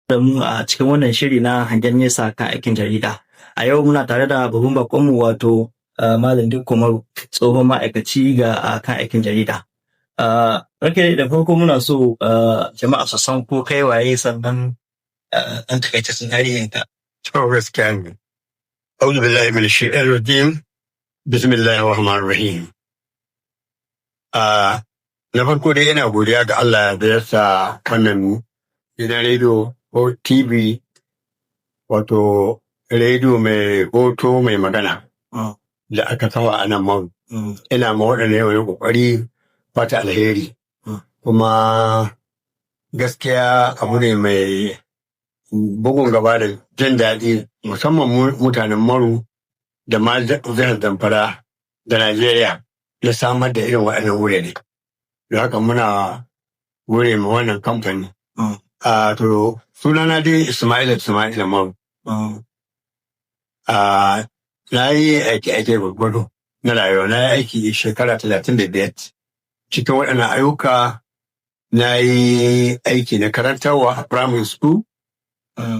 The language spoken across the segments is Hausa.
da mu a cikin wannan shiri na hangen nesa kan aikin jarida. A yau muna tare da babban bakonmu wato Malam Dikko Umaru, tsohon ma'aikaci ga kan aikin jarida. Rake da farko muna so jama'a su san ko kai waye sannan an takaitaccen tarihinka. To gaskiya ne. A'udhu billahi minash shaitanir rajim. Bismillahir rahmanir rahim. Na farko dai ina godiya ga Allah da ya sa wannan gidan rediyo ko TV, wato rediyo mai hoto mai magana da aka kawo a nan mau. Ina ma waɗanda yau ne ƙoƙari fata alheri. Kuma gaskiya abu ne mai bugun gaba da jin daɗi, musamman mutanen Maru da ma jihar Zamfara da Najeriya na samar da irin waɗannan wurare. Da haka muna gode ma wannan kamfani. To sunana dai Ismaila Maru. Na yi aiki gwargwado na rayuwa. Na yi aiki shekara 35. Cikin waɗannan ayyuka na yi aiki na karantarwa a primary school.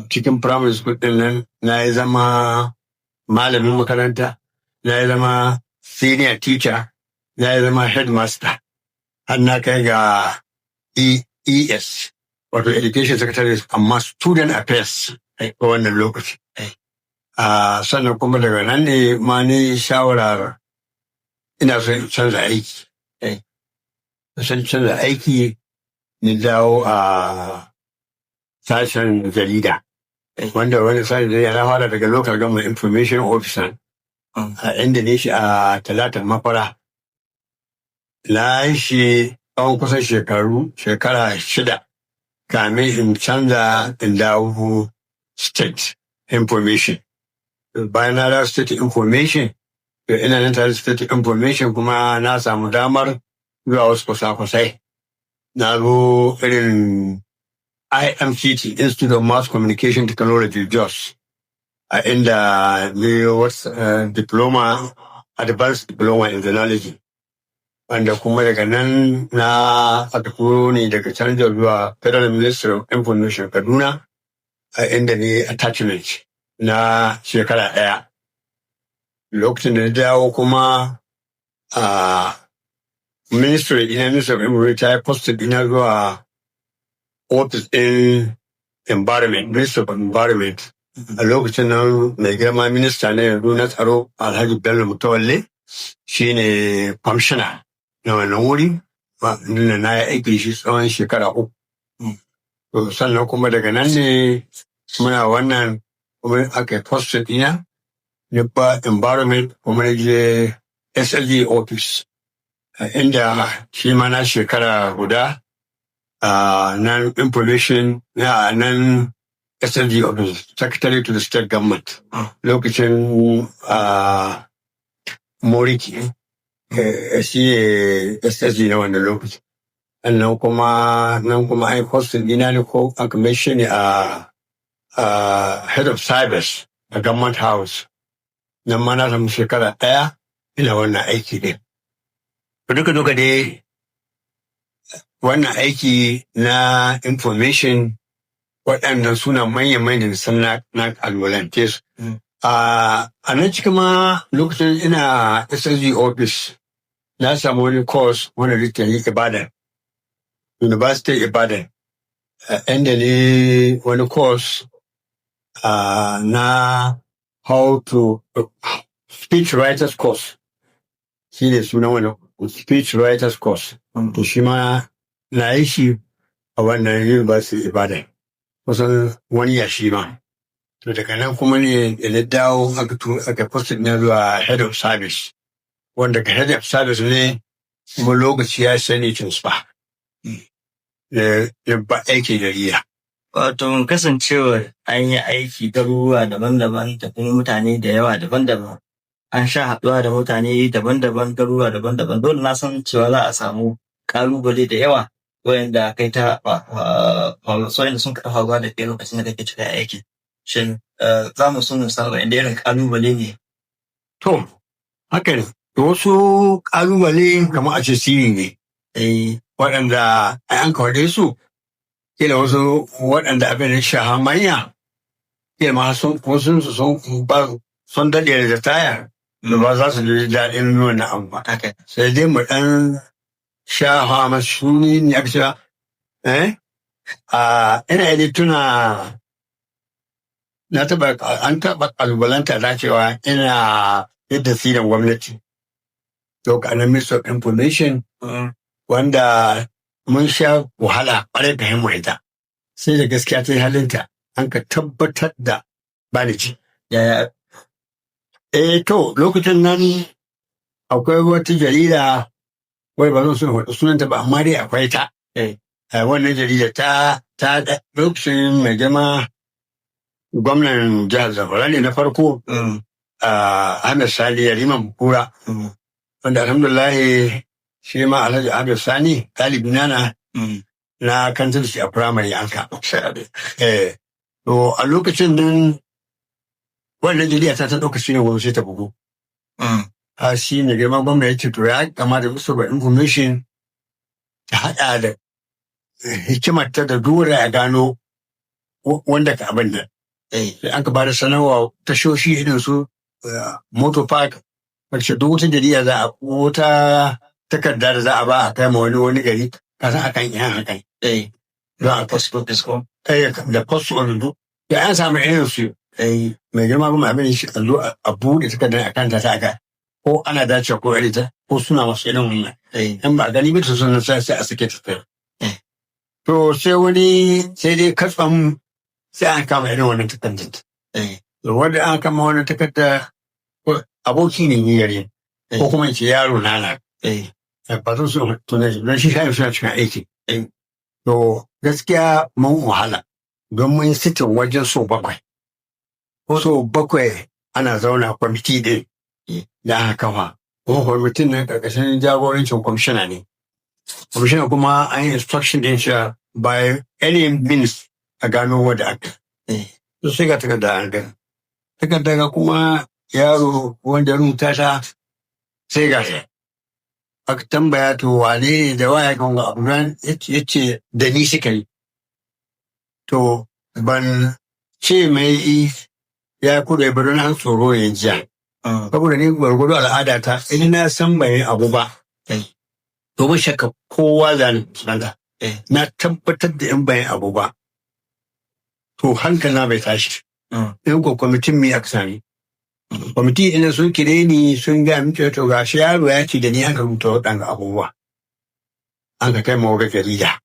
Cikin primary school ɗin nan na yi zama malamin makaranta, na yi zama senior teacher, na yi zama headmaster. Har na kai ga ES, wato Education Secretary, amma Student Affairs a wannan lokaci. Sannan kuma daga nan ne ma ni shawara ina so in canza aiki. San canza aiki ni dawo a sashen jarida. Wanda wani sashen jarida na fara daga Local Government Information Officer a inda ne shi a Talatar Mafara. Na yi shi tsawon kusan shekara 6 kamin in canza in dawo State Information. Bayan na dawo State Information, ina nan tare State Information kuma na samu damar zuwa wasu kwasa-kwasai. Na zo irin IMCT, Institute of Mass Communication Technology, Jos, a inda ne wasu diploma, advanced diploma in journalism. Wanda kuma daga nan na aka turo ne daga canza zuwa Federal Ministry of Information Kaduna, a inda ne attachment na shekara 1. Lokacin da na dawo kuma a Ministry of Information ta yi posted ina zuwa Office in Environment, Ministry of Environment. A lokacin nan mai girma minista na yanzu na tsaro Alhaji Bello Mutawalle shi ne kwamishina na wannan wuri, na yi aiki shi tsawon shekara 3. Sannan kuma daga nan ne muna wannan kuma aka yi posted ina ba environment kuma na je SLG office, inda shi ma na shekara guda nan information nan SLG office, secretary to the state government. Lokacin Moriki shi ne SLG na wannan lokaci. Nan kuma ai posted ina ne ko aka mai shi ne a head of service a government house. Nan ma na samu shekara 1 ina wannan aiki din. Duka dai wannan aiki na information waɗannan suna manyan san na alwalance su. A nan cikin ma lokacin ina SSG office na samu wani course wanda rike yi Ibadan, University Ibadan, inda ne wani course na how to speech writers course. Shi ne sunan wani speech writers course. To shi ma na yi shi a wannan University Ibadan kusan 1 year shi ma. To daga nan kuma ne da na dawo aka posted na zuwa head of service, wanda ka head of service ne kuma lokaci ya sani transfer da ba aiki jarida. Wato kasancewar an yi aiki garuruwa daban-daban da kuma mutane da yawa daban-daban, an sha haɗuwa da mutane daban-daban garuruwa daban-daban, dole na san cewa za a samu ƙalubale da yawa wayanda kai ta wayanda sun kaɗa faruwa da kai lokacin da kake cika aiki. Shin za mu so mu san wayanda irin ƙalubale ne? To, haka ne. Wasu ƙalubale kamar a ce siri ne. Waɗanda an kawade su kila wasu waɗanda abin ya sha manya kila ma wasu sun daɗe da taya da ba za su ji daɗin nuna abu ba. Sai dai mu ɗan sha masu shuni ne aka cewa ina yi tuna an taɓa ƙalubalanta da cewa ina yadda tsirin gwamnati. To ka na Minister of Information wanda mun sha wahala ƙwarai da yin ita. Sai da gaskiya ta yi halinta an ka tabbatar da ba da ci. To lokacin nan akwai wata jarida wai ba zan so faɗi sunanta ba amma dai akwai ta. Wannan jarida ta lokacin mai girma gwamnan jihar Zamfara ne na farko Ahmed Sani Yariman Kura wanda alhamdulillah shi ma Alhaji Ahmed Sani ɗalibi na kantar shi a firamare an ka. To a lokacin nan wannan jarida ta ɗauka shi ne gwamnati ta bugu. Shi ne girma gwamna ya ce to ya kamata Minister of Information ta haɗa da hikimarta da dora ya gano wanda ka abin nan. Sai an ka ba da sanarwa tashoshi irin su motor park wacce duk wata jarida za a wata takarda da za a ba a kai ma wani gari kasan akan yan hakan. Don a post office ko? Da post office duk. Ya an samu irin su mai girma kuma abin shi a buɗe takardar a kanta ta aka ko ana dace ko edita ko suna masu irin wannan. In ba gani ba sun sai a sake tafiya. To sai dai katsam sai an kama irin wannan takardar. Wanda an kama wannan takarda aboki ne ni yare ko kuma ce yaro na. Ba zan so tunan shi don shi shayin suna cikin aiki. To gaskiya mun wahala don mun sitin wajen so bakwai. So bakwai ana zauna kwamiti ɗin da aka kafa. Kuma kwamitin nan ƙarƙashin jagorancin kwamishina ne. Kwamishina kuma an yi instruction ɗin shi by any means a gano wadda aka. To sai ga takarda an gani. Takarda kuma yaro wanda rubuta ta sai ga shi. Aka tambaya to wane ne da waya kan ga abu ya ce da ni suka yi. To ban ce mai ya kuda ya bari na tsoro ya jiya. Saboda ni gwargwado al'ada ta in na san bai abu ba. To ba shakka kowa zan sanada. Na tabbatar da in bai abu ba. To hankali bai tashi. In ko kwamitin me aka sami. Kwamiti ina sun kire ni sun ga min to ga shi yaro ya ce da ni aka rubuta waɗanda abubuwa. An ka kai ma wata jarida.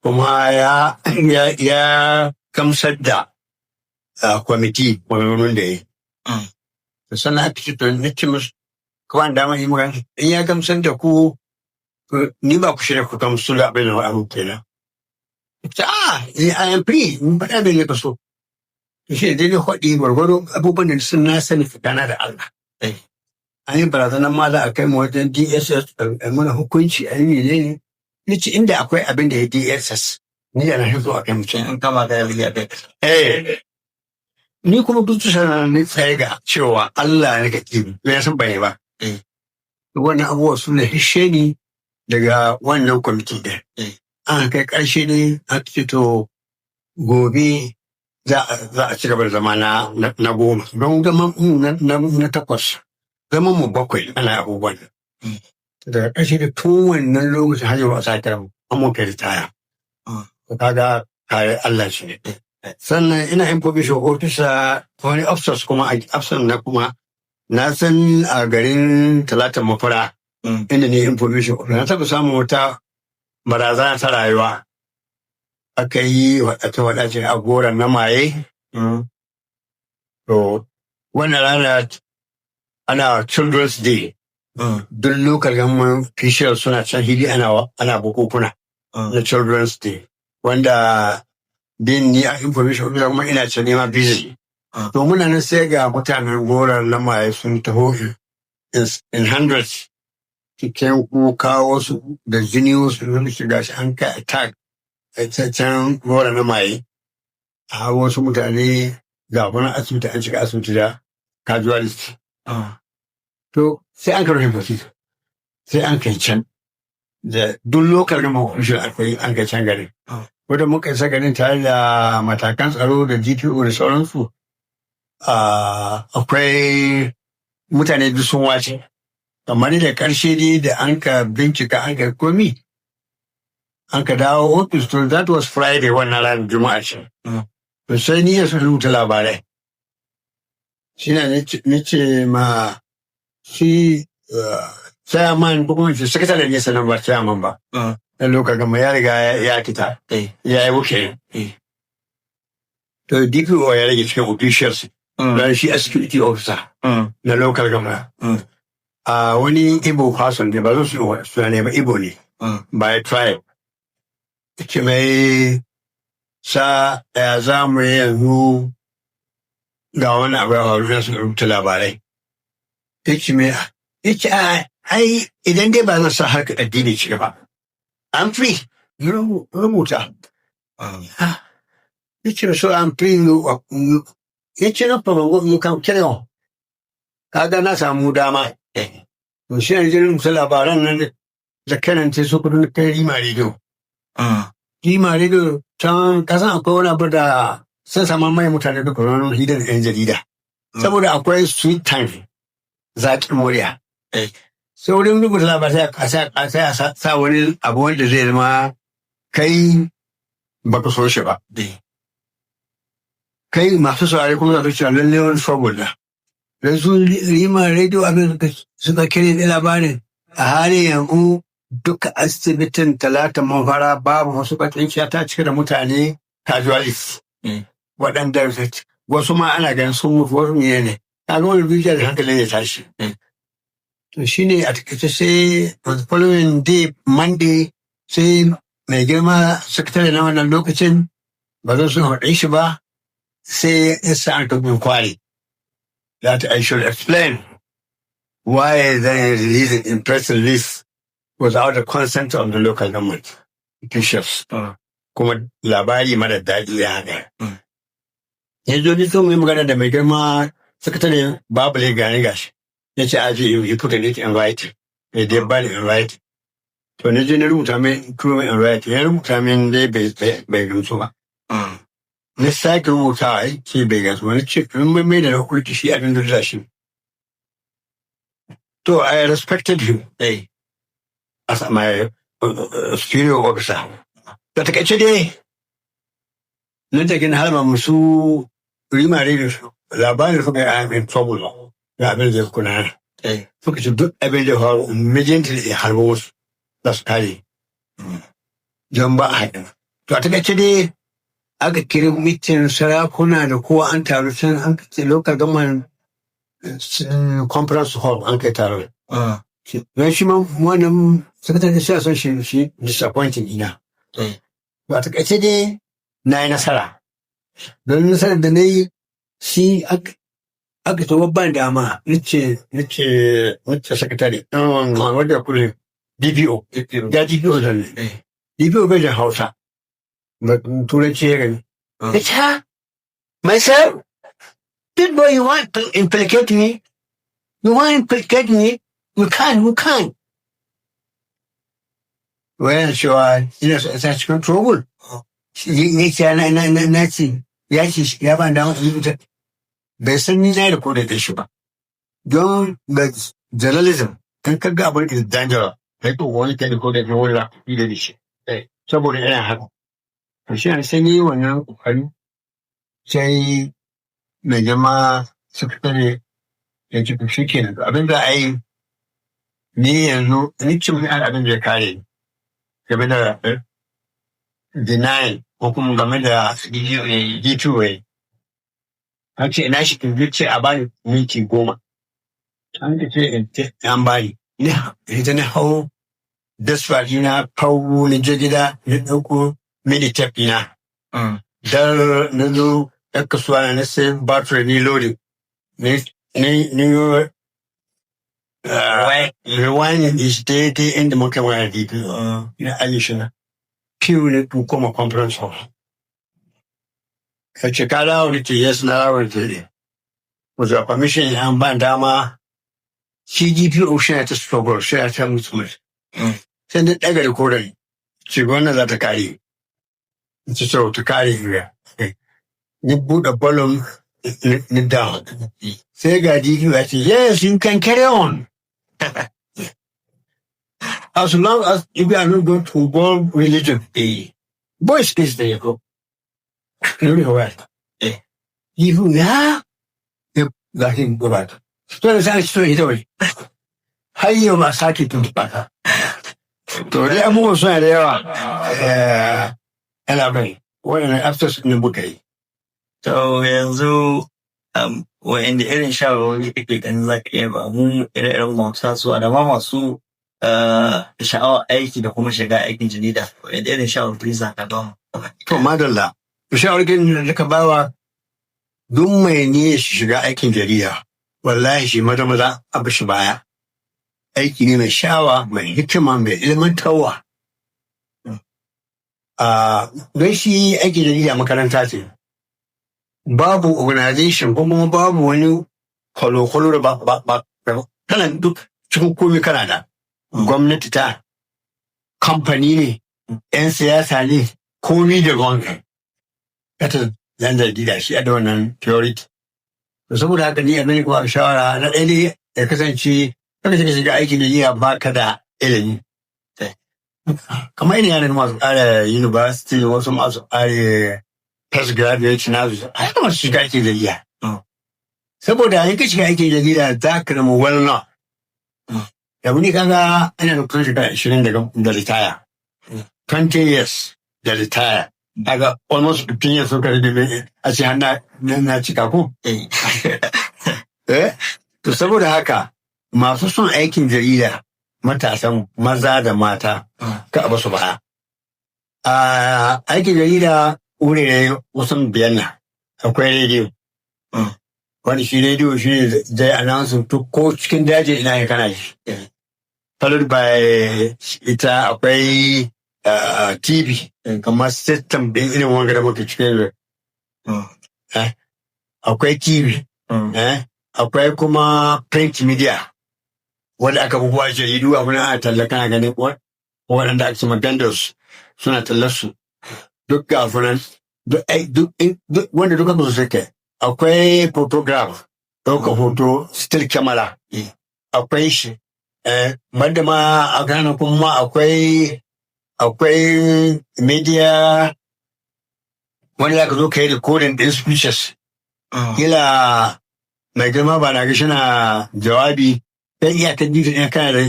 Kuma ya gamsar da kwamiti wani da ya yi. Sannan aka ce to na ce musu kawai dama yi magana. In ya gamsar da ku ni ba ku shirya ku gamsu da abin da abu kenan. I am free, ba da abin da ka so. Shi dai haɗi gwargwaro abubuwan da sun na sani fitana da Allah. An yi barazanar ma za a kai mu wajen DSS a mana hukunci a yi ne. Ni ce inda akwai abin da ya DSS ni da na hito a kai mutum. In kama ka yi a kai. Ni kuma duk sana ni tsaye ga cewa Allah ne ka ƙi ya san bai ba. Wannan abubuwa su ne hishe ni daga wannan kwamiti ɗin. An kai ƙarshe ne a ce to gobe za a ci gaba da zama na goma don zama na takwas zama mu bakwai ana abubuwan daga ƙarshe da tun wannan lokacin hajjar a sa kira an kai ritaya kaga kare Allah shi ne sannan ina information officer wani officers kuma a officer na kuma na san a garin Talatan Mafara inda ne information na taɓa samun wata barazana ta rayuwa aka yi waɗace a goron na maye. To, wannan rana ana Children's Day. Duk local government officials suna can hili ana bukukuna na Children's Day. Wanda din ni a information officer kuma ina can nema busy. To, muna nan sai ga mutanen goron na maye sun taho in hundreds. Cikin kuka wasu da jini wasu shiga shi an kai attack. Can gora na maye a wasu mutane ga wani asibiti an shiga asibiti da casualty. To sai an karo hypothesis sai an kai can da duk lokal na mawakushin akwai an kai can gari wadda muka isa garin tare da matakan tsaro da GPO da sauransu, akwai mutane duk sun wace. Kamar da ƙarshe dai da an ka bincika an ka komi, an ka dawo ofis, to that was Friday wannan ranar Juma'a ce. To sai ni ya rubuta labarai. Shi na nace ma shi chairman ko kuma sakatare ne sanan ba chairman ba. Dan lokacin gama ya riga ya kita. Ya yi wuce. To DPO ya rage cikin officials. Dan shi a security officer na local gama. Wani Igbo person ne ba zo su ne ba Igbo ne. By tribe. Ce mai ya za mu yi yanzu ga wani abu ya faru na su rubuta labarai. Ya ce ai idan dai ba zan sa harkar addini ci gaba. I'm free. Rubuta. Ya ce so I'm free. Ya ce no problem, you can carry on. Kaga na samu dama. To shi ne jirin musu labaran nan da karanta su kudin kai Rima Radio. Rima Radio can kasan akwai wani abu da sun samu mai mutane da koronan hidar yan jarida. Saboda akwai sweet time zaƙin murya. Sai wurin rubuta labarai a sa wani abu wanda zai zama kai baka so shi ba. Kai masu saurari kuma za su cewa lallai wani saboda. Da su Rima Radio abin suka kire da labarin a halin yanzu duka asibitin Talata Mafara babu wasu patinciya ta cike da mutane casualties. Waɗanda wasu ma ana ganin sun mutu wasu ne. Kaga wani bidiyo da hankalin ya tashi. To shi ne a takaice sai the following day Monday sai mai girma sakatare na wannan lokacin ba zan sun haɗe shi ba sai ya sa an tabbin kwari. That I should explain why they released in press release without the consent of the local government officials. Kuma labari mara daɗi ya haka. Yanzu ni sun yi magana da mai girma sakatare babu le gani gashi. Ya ce aji you put it in writing. Ya dai ba ni in writing. To ni je na rubuta min turo in writing. Ya rubuta min dai bai gamsu ba. Na sake rubutawa ce bai gamsu ba. Na ce in mai da hukunci shi abin da shi. So I respected him as my superior officer. Da takaice dai, nan da gina halma musu Rima Radio labarin suka yi I'm in trouble ga abin da kuna. Suka ce duk abin da faru immediately harbo wasu za su kare. Don ba a haɗin. To a takaice dai aka kiri mitin sarakuna da kowa an taru can an kace local government conference hall an kai taron. Don shi ma wannan sakatare da siya son shi disappointing ina. Ba ta kace dai na yi nasara. Don nasarar da na yi shi aka tawo ban dama nace sakatare wadda kullum DPO. Ya DPO zan ne. DPO bai da Hausa. Turanci ya gani. Ya ce, myself, this boy you want to implicate me? You want to implicate me? We can't. Well, sure, that's control. Ya ce, na ce, ya ban da wani bai san ni na da kodai da shi ba. Don ga journalism, kan kaga abin is dangerous. Kai to wani kai da kodai da wani rafi da shi. Saboda yana haka. To shi ne sai yi wannan kokari. Sai mai girma sakatare ya ce shi kenan abin da a yi ni yanzu ni ce mun abin da ya kare game da denying ko kuma game da D2A. An ce ina shi kin ce a bani minti 10. An ce an bani. Ita na hau dasfari na kawo ni je gida ya ɗauko mini tape na. Dar na zo ɗan kasuwa na sai battery ni loading. Rewinding is daidai inda muka waya DPO. Ina aji shi na. Kiwo ne tun koma conference hall. Ka ce ka dawo da ce yes na dawo da ce. With your permission an ban dama shi DPO shi ta struggle shi ta mutu. Sai na ɗaga da koren. Ce wannan za ta kare. ci so ta kare area. Ni buɗe volume ni down. Sai ga DQ ya ce, yes, you can carry on. As long as if you are not going to involve religion, boys is there you go. Really right. Even now, ga shi gaba. To da sai so ita wai. Har yau ba sake tuntuɓa. To dai abubuwan suna da yawa. Yana bai. Wannan abscess ne muka yi. To yanzu wa'inda irin shawarwari kake ganin za ka iya ba mu ire-iren masu tasowa da ma masu sha'awar aiki da kuma shiga aikin jarida wa'inda irin shawarwari za ka ba mu. To madalla, shawarwarin da ka bawa duk mai ne shiga aikin jarida, wallahi shi maza a bashi baya. Aiki ne mai sha'awa, mai hikima, mai ilmantarwa. Don shi aikin jarida makaranta ce. Babu organization ko kuma babu wani kwalo-kwalo da ba kana duk cikin komai kana da. Gwamnati ta, kamfani ne, 'yan siyasa ne, komi da gwamnati. Kata zan jarida shi a da wannan theory. Saboda haka ni abin kuma shawara na ɗaya ne ya kasance kada ka shiga aikin jarida ba ka da ilimi. Kamar ina yaran masu ƙara university wasu masu ƙara postgraduate na su a yaka masu shiga aikin jarida. Saboda in ka shiga aikin jarida za ka zama well known. Yabu ni kaga ina da kusan shekara 20 da retire. 20 years da retire. Kaga almost 15 years suka rage a ce na cika ko? To saboda haka masu son aikin jarida matasan maza da mata ka a basu baya. Aikin jarida wuri ne kusan biyar na. Akwai rediyo. Wani shi rediyo shi ne zai announce duk ko cikin daji ina ya kana shi. Followed by ita akwai TV kamar system ɗin irin wanga da muke cikin akwai TV. Akwai kuma print media wanda aka bubuwa jaridu abin a tallaka na ganin waɗanda ake ma vendors suna tallarsu duk gafunan wanda duka su suke. Akwai photograph ɗauka hoto still camera akwai shi banda ma a gane kuma akwai media wanda za ka zo ka yi recording ɗin speeches kila mai girma ba na gashi na jawabi dan iya ta jita ɗin kana da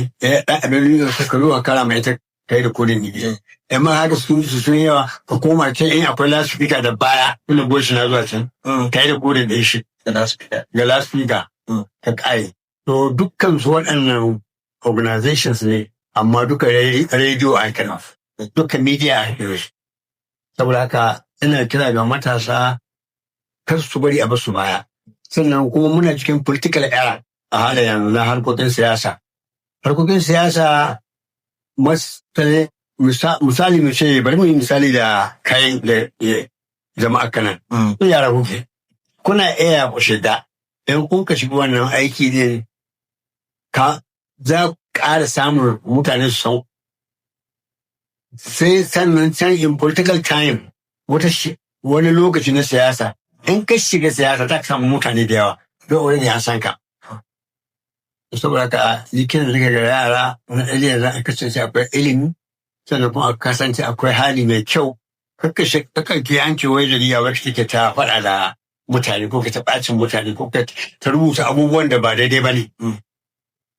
ɗan abin da ka zo a kara mai ta kai da kodin ne. Amma haka su sun yawa ka koma can in akwai loudspeaker da baya ina goshi na zuwa can kai da kodin ɗin shi ga loudspeaker ka kai. To dukkan su waɗannan organizations ne amma duka radio a kana duka media a kana. Saboda haka ina kira ga matasa kar su bari a basu baya. Sannan kuma muna cikin political era a halin yanzu na harkokin siyasa. Harkokin siyasa misali mu ce bari mu yi misali da kayan da jama'a kanan. Kun yara kuke. Kuna iya ku shiga. In kun ka shiga wannan aiki ne ka za ku ƙara samun mutane su san. Sai sannan can in political time wani lokaci na siyasa. In ka shiga siyasa za ka samu mutane da yawa. Don wani ya san ka. Saboda haka jikin da ga yara wani ɗaliya za a kasance akwai ilimi sannan kuma a kasance akwai hali mai kyau kakan ke yanke wai jarida wacce take ta faɗa da mutane ko ka ta ɓacin mutane ko ka ta rubuta abubuwan da ba daidai ba ne.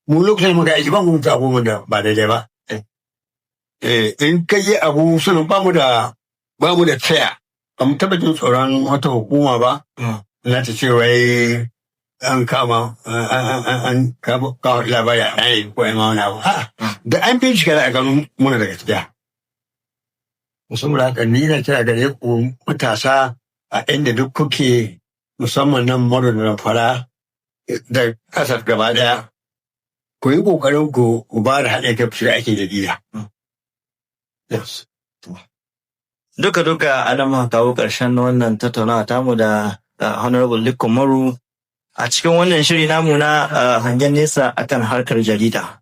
Mu lokacin muka aiki ba mu rubuta abubuwan da ba daidai ba. In ka yi abu sannan ba mu da tsaya ba mu taɓa jin tsoron wata hukuma ba za ta ce wai an kama labari a ɗaya ko yamma wani abu. Da an bincika da a gano muna da gaskiya. Musamman haka ni na kira gare ku matasa a inda duk kuke musamman nan maro da fara da ƙasar gaba ɗaya. Ku yi ƙoƙarin ku ba da haɗin kai shiga aikin jarida. Duka Adama kawo ƙarshen wannan tattaunawa tamu da Honorable Likko Maru a cikin wannan shiri namu na hangen nesa akan harkar jarida.